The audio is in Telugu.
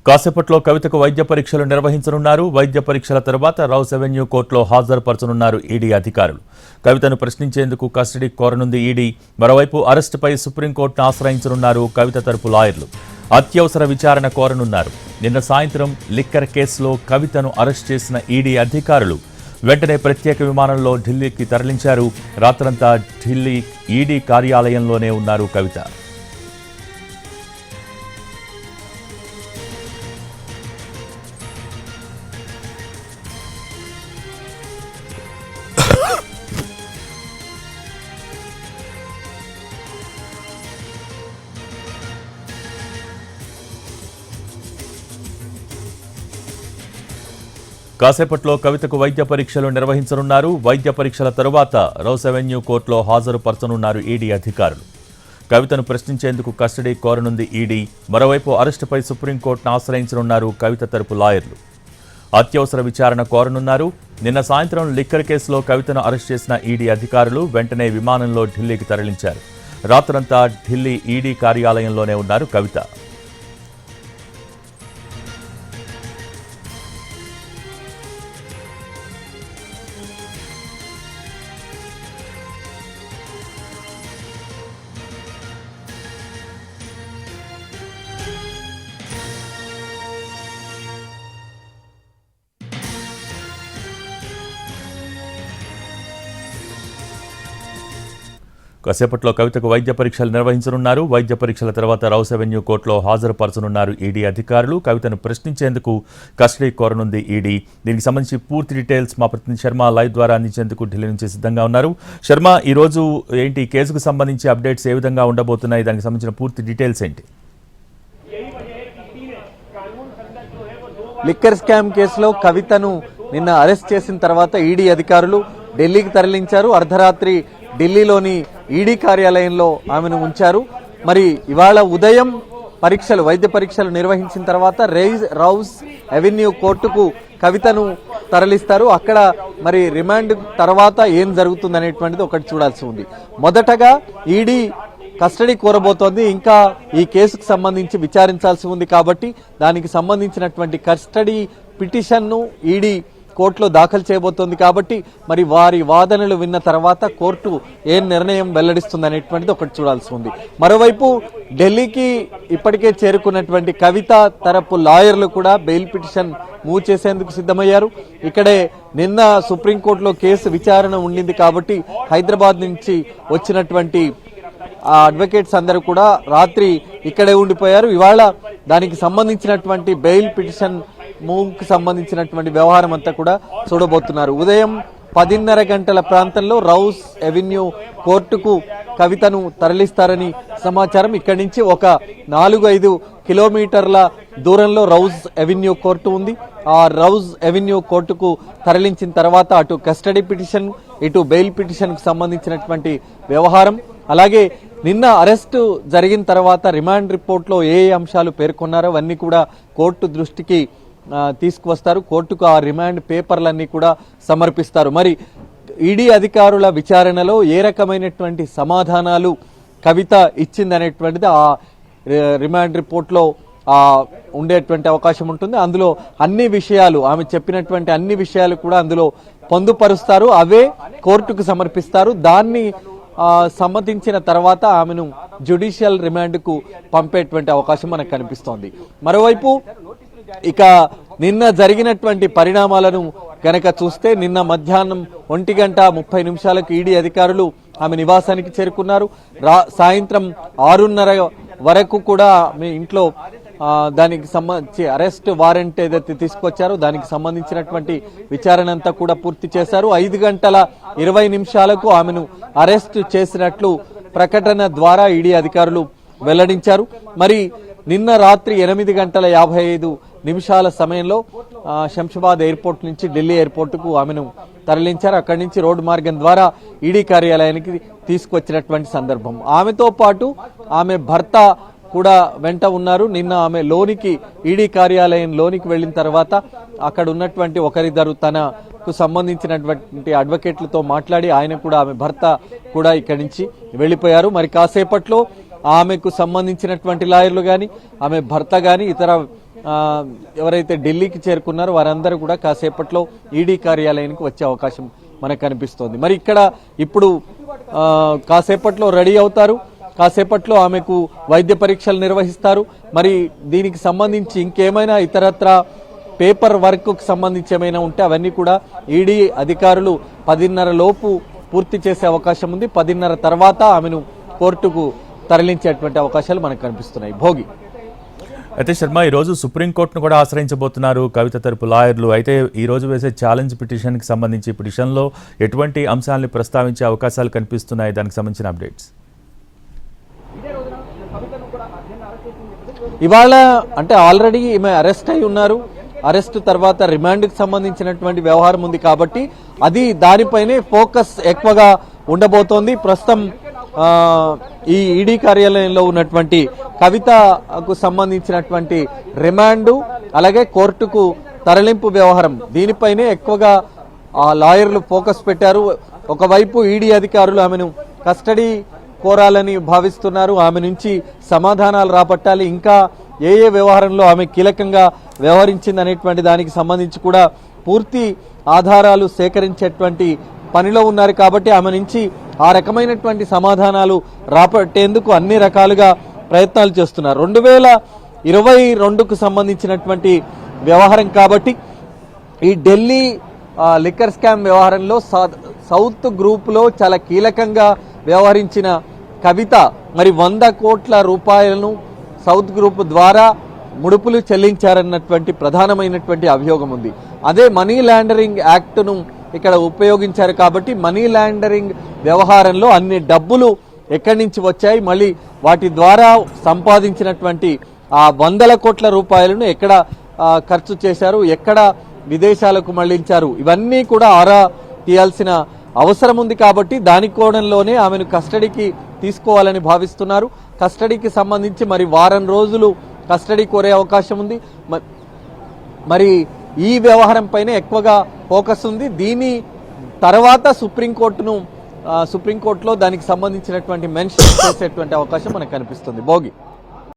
కాసేపట్లో కవితకు వైద్య పరీక్షలు నిర్వహించనున్నారు. వైద్య పరీక్షల తర్వాత రౌస్ అవెన్యూ కోర్టులో హాజరుపరచనున్నారు ఈడీ అధికారులు. కవితను ప్రశ్నించేందుకు కస్టడీ కోరనుంది ఈడీ. మరోవైపు అరెస్టుపై సుప్రీంకోర్టును ఆశ్రయించనున్నారు కవిత తరపు లాయర్లు. అత్యవసర విచారణ కోరనున్నారు. నిన్న సాయంత్రం లిక్కర్ కేసులో కవితను అరెస్ట్ చేసిన ఈడీ అధికారులు వెంటనే ప్రత్యేక విమానంలో ఢిల్లీకి తరలించారు. రాత్రంతా ఢిల్లీ ఈడీ కార్యాలయంలోనే ఉన్నారు కవిత. కాసేపట్లో కవితకు వైద్య పరీక్షలు నిర్వహించనున్నారు. వైద్య పరీక్షల తరువాత రౌస్ అవెన్యూ కోర్టులో హాజరుపరచనున్నారు ఈడీ అధికారులు. కవితను ప్రశ్నించేందుకు కస్టడీ కోరనుంది ఈడీ. మరోవైపు అరెస్టుపై సుప్రీంకోర్టును ఆశ్రయించనున్నారు కవిత తరపు లాయర్లు. అత్యవసర విచారణ కోరనున్నారు. నిన్న సాయంత్రం లిక్కర్ కేసులో కవితను అరెస్ట్ చేసిన ఈడీ అధికారులు వెంటనే విమానంలో ఢిల్లీకి తరలించారు. రాత్రంతా ఢిల్లీ ఈడీ కార్యాలయంలోనే ఉన్నారు కవిత. కాసేపట్లో కవితకు వైద్య పరీక్షలు నిర్వహించనున్నారు. వైద్య పరీక్షల తర్వాత రౌస్ అవెన్యూ కోర్టులో హాజరుపరచనున్నారు ఈడీ అధికారులు. కవితను ప్రశ్నించేందుకు కస్టడీ కోరనుంది ఈడీ. దీనికి సంబంధించి పూర్తి డీటెయిల్స్ మా ప్రతినిధి శర్మ లైవ్ ద్వారా అందించేందుకు ఢిల్లీ నుంచి సిద్ధంగా ఉన్నారు. శర్మ, ఈరోజు ఏంటి కేసుకు సంబంధించి అప్డేట్స్ ఏ విధంగా ఉండబోతున్నాయి? దానికి సంబంధించిన పూర్తి డీటెయిల్స్ ఏంటి? లిక్కర్ స్కామ్ కేసులో కవితను నిన్న అరెస్ట్ చేసిన తర్వాత ఈడీ అధికారులు ఢిల్లీకి తరలించారు. అర్ధరాత్రి ఢిల్లీలోని ఈడీ కార్యాలయంలో ఆమెను ఉంచారు. మరి ఇవాళ ఉదయం వైద్య పరీక్షలు నిర్వహించిన తర్వాత రౌస్ అవెన్యూ కోర్టుకు కవితను తరలిస్తారు. అక్కడ మరి రిమాండ్ తర్వాత ఏం జరుగుతుందనేటువంటిది ఒకటి చూడాల్సి ఉంది. మొదటగా ఈడీ కస్టడీ కోరబోతోంది. ఇంకా ఈ కేసుకు సంబంధించి విచారించాల్సి ఉంది కాబట్టి దానికి సంబంధించినటువంటి కస్టడీ పిటిషన్ను ఈడీ కోర్టులో దాఖలు చేయబోతోంది. కాబట్టి మరి వారి వాదనలు విన్న తర్వాత కోర్టు ఏం నిర్ణయం వెల్లడిస్తుందనేటువంటిది ఒకటి చూడాల్సి ఉంది. మరోవైపు ఢిల్లీకి ఇప్పటికే చేరుకున్నటువంటి కవిత తరపు లాయర్లు కూడా బెయిల్ పిటిషన్ మూవ్ చేసేందుకు సిద్ధమయ్యారు. ఇక్కడే నిన్న సుప్రీంకోర్టులో కేసు విచారణ ఉండింది కాబట్టి హైదరాబాద్ నుంచి వచ్చినటువంటి ఆ అడ్వకేట్స్ అందరూ కూడా రాత్రి ఇక్కడే ఉండిపోయారు. ఇవాళ దానికి సంబంధించినటువంటి బెయిల్ పిటిషన్ మూవ్కి సంబంధించినటువంటి వ్యవహారం అంతా కూడా చూడబోతున్నారు. ఉదయం 10:30 గంటల ప్రాంతంలో రౌస్ అవెన్యూ కోర్టుకు కవితను తరలిస్తారని సమాచారం. ఇక్కడి నుంచి ఒక 4-5 కిలోమీటర్ల దూరంలో రౌస్ అవెన్యూ కోర్టు ఉంది. ఆ రౌస్ అవెన్యూ కోర్టుకు తరలించిన తర్వాత అటు కస్టడీ పిటిషన్ ఇటు బెయిల్ పిటిషన్ కు సంబంధించినటువంటి వ్యవహారం, అలాగే నిన్న అరెస్టు జరిగిన తర్వాత రిమాండ్ రిపోర్ట్లో ఏ అంశాలు పేర్కొన్నారో అవన్నీ కూడా కోర్టు దృష్టికి తీసుకువస్తారు. కోర్టుకు ఆ రిమాండ్ పేపర్లన్నీ కూడా సమర్పిస్తారు. మరి ఈడీ అధికారుల విచారణలో ఏ రకమైనటువంటి సమాధానాలు కవిత ఇచ్చిందనేటువంటిది ఆ రిమాండ్ రిపోర్ట్లో ఉండేటువంటి అవకాశం ఉంటుంది. అందులో అన్ని విషయాలు, ఆమె చెప్పినటువంటి అన్ని విషయాలు కూడా అందులో పొందుపరుస్తారు. అవే కోర్టుకు సమర్పిస్తారు. దాన్ని సమ్మతించిన తర్వాత ఆమెను జ్యుడిషియల్ రిమాండ్కు పంపేటువంటి అవకాశం మనకు కనిపిస్తోంది. మరోవైపు ఇక నిన్న జరిగినటువంటి పరిణామాలను గనక చూస్తే నిన్న మధ్యాహ్నం 1:30 ఈడీ అధికారులు ఆమె నివాసానికి చేరుకున్నారు. సాయంత్రం 6:30 వరకు కూడా మీ ఇంట్లో దానికి సంబంధించి అరెస్ట్ వారెంట్ ఏదైతే తీసుకొచ్చారో దానికి సంబంధించినటువంటి విచారణ అంతా కూడా పూర్తి చేశారు. 5:20 ఆమెను అరెస్ట్ చేసినట్లు ప్రకటన ద్వారా ఈడీ అధికారులు వెల్లడించారు. మరి నిన్న రాత్రి 8:55 సమయంలో శంషాబాద్ ఎయిర్పోర్ట్ నుంచి ఢిల్లీ ఎయిర్పోర్టుకు ఆమెను తరలించారు. అక్కడి నుంచి రోడ్డు మార్గం ద్వారా ఈడీ కార్యాలయానికి తీసుకొచ్చినటువంటి సందర్భం. ఆమెతో పాటు ఆమె భర్త కూడా వెంట ఉన్నారు. నిన్న ఆమె ఈడీ కార్యాలయం లోనికి వెళ్లిన తర్వాత అక్కడ ఉన్నటువంటి ఒకరిద్దరు తనకు సంబంధించినటువంటి అడ్వకేట్లతో మాట్లాడి ఆయన కూడా ఆమె భర్త కూడా ఇక్కడి నుంచి వెళ్లిపోయారు. మరి కాసేపట్లో ఆమెకు సంబంధించినటువంటి లాయర్లు గాని ఆమె భర్త గాని ఇతర ఎవరైతే ఢిల్లీకి చేరుకున్నారో వారందరూ కూడా కాసేపట్లో ఈడీ కార్యాలయానికి వచ్చే అవకాశం మనకు కనిపిస్తోంది. మరి ఇక్కడ ఇప్పుడు కాసేపట్లో రెడీ అవుతారు, కాసేపట్లో ఆమెకు వైద్య పరీక్షలు నిర్వహిస్తారు. మరి దీనికి సంబంధించి ఇంకేమైనా ఇతరత్ర పేపర్ వర్క్కు సంబంధించి ఏమైనా ఉంటే అవన్నీ కూడా ఈడీ అధికారులు 10:30 లోపు పూర్తి చేసే అవకాశం ఉంది. 10:30 తర్వాత ఆమెను కోర్టుకు తరలించేటువంటి అవకాశాలు మనకు కనిపిస్తున్నాయి. భోగి అయితే శర్మ ఈరోజు సుప్రీంకోర్టును కూడా ఆశ్రయించబోతున్నారు కవిత తరపు లాయర్లు. అయితే ఈ రోజు వేసే ఛాలెంజ్ పిటిషన్కి సంబంధించి పిటిషన్లో ఎటువంటి అంశాలను ప్రస్తావించే అవకాశాలు కనిపిస్తున్నాయి, దానికి సంబంధించిన అప్డేట్స్? ఇవాళ అంటే ఆల్రెడీ ఈమె అరెస్ట్ అయి ఉన్నారు. అరెస్ట్ తర్వాత రిమాండ్కి సంబంధించినటువంటి వ్యవహారం ఉంది కాబట్టి అది దానిపైనే ఫోకస్ ఎక్కువగా ఉండబోతోంది. ప్రస్తుతం ఈ ఈడీ కార్యాలయంలో ఉన్నటువంటి కవితకు సంబంధించినటువంటి రిమాండు అలాగే కోర్టుకు తరలింపు వ్యవహారం దీనిపైనే ఎక్కువగా లాయర్లు ఫోకస్ పెట్టారు. ఒకవైపు ఈడీ అధికారులు ఆమెను కస్టడీ కోరాలని భావిస్తున్నారు, ఆమె నుంచి సమాధానాలు రాబట్టాలి, ఇంకా ఏ వ్యవహారంలో ఆమె కీలకంగా వ్యవహరించింది అనేటువంటి దానికి సంబంధించి కూడా పూర్తి ఆధారాలు సేకరించేటువంటి పనిలో ఉన్నారు. కాబట్టి ఆమె నుంచి ఆ రకమైనటువంటి సమాధానాలు రాబట్టేందుకు అన్ని రకాలుగా ప్రయత్నాలు చేస్తున్నారు. 2022కు సంబంధించినటువంటి వ్యవహారం కాబట్టి ఈ ఢిల్లీ లిక్కర్ స్కామ్ వ్యవహారంలో సౌత్ గ్రూప్లో చాలా కీలకంగా వ్యవహరించిన కవిత మరి 100 కోట్ల రూపాయలను సౌత్ గ్రూప్ ద్వారా ముడుపులు చెల్లించారన్నటువంటి ప్రధానమైనటువంటి అభియోగం ఉంది. అదే మనీ లాండరింగ్ యాక్ట్ను ఇక్కడ ఉపయోగించారు కాబట్టి మనీ లాండరింగ్ వ్యవహారంలో అన్ని డబ్బులు ఎక్కడి నుంచి వచ్చాయి, మళ్ళీ వాటి ద్వారా సంపాదించినటువంటి ఆ 100 కోట్ల రూపాయలను ఎక్కడ ఖర్చు చేశారు, ఎక్కడ విదేశాలకు మళ్లించారు, ఇవన్నీ కూడా ఆరా తీయాల్సిన అవసరం ఉంది. కాబట్టి దాని కోణంలోనే ఆమెను కస్టడీకి తీసుకోవాలని భావిస్తున్నారు. కస్టడీకి సంబంధించి మరి వారం రోజులు కస్టడీ కోరే అవకాశం ఉంది. మరి ఈ వ్యవహారం పైన ఎక్కువగా ఫోకస్ ఉంది. దీని తర్వాత సుప్రీంకోర్టులో దానికి సంబంధించినటువంటి మెన్షన్ చేసేటువంటి అవకాశం మనకు కనిపిస్తుంది. భోగి